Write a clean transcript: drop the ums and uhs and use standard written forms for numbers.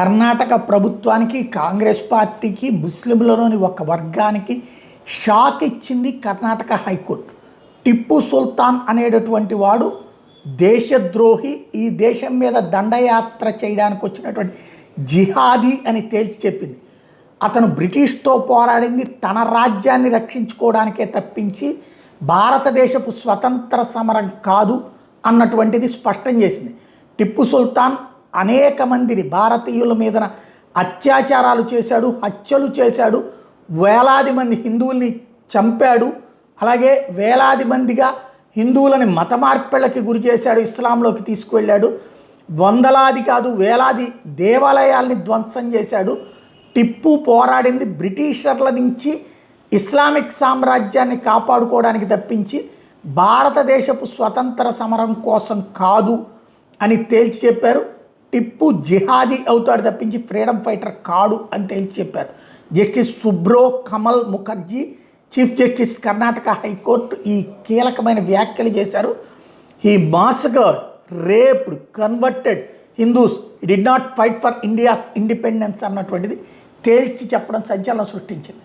కర్ణాటక ప్రభుత్వానికి, కాంగ్రెస్ పార్టీకి, ముస్లింలలోని ఒక వర్గానికి షాక్ ఇచ్చింది కర్ణాటక హైకోర్టు. టిప్పు సుల్తాన్ అనేటటువంటి వాడు దేశద్రోహి, ఈ దేశం మీద దండయాత్ర చేయడానికి వచ్చినటువంటి జిహాదీ అని తేల్చి చెప్పింది. అతను బ్రిటిష్తో పోరాడింది తన రాజ్యాన్ని రక్షించుకోవడానికే తప్పించి భారతదేశపు స్వతంత్ర సమరం కాదు అన్నటువంటిది స్పష్టం చేసింది. టిప్పు సుల్తాన్ అనేక మందిని భారతీయుల మీద అత్యాచారాలు చేశాడు, హత్యలు చేశాడు, వేలాది మంది హిందువుల్ని చంపాడు, అలాగే వేలాది మందిగా హిందువులని మత మార్పిళ్ళకి గురి చేశాడు, ఇస్లాంలోకి తీసుకువెళ్ళాడు, వందలాది కాదు వేలాది దేవాలయాల్ని ధ్వంసం చేశాడు. టిప్పు పోరాడింది బ్రిటిషర్ల నుంచి ఇస్లామిక్ సామ్రాజ్యాన్ని కాపాడుకోవడానికి తప్పించి భారతదేశపు స్వతంత్ర సమరం కోసం కాదు అని తేల్చి చెప్పారు. టిప్పు జిహాదీ అవుతాడు తప్పించి ఫ్రీడమ్ ఫైటర్ కాడు అని తేల్చి చెప్పారు. Justice Subhro Kamal Mukherjee, chief justice Karnataka high court ఈ కీలకమైన వ్యాఖ్యలు చేశారు. He massacred, raped, converted Hindus, did not fight for India's independence అన్నటువంటిది తేల్చి చెప్పడం సంచలనం సృష్టించింది.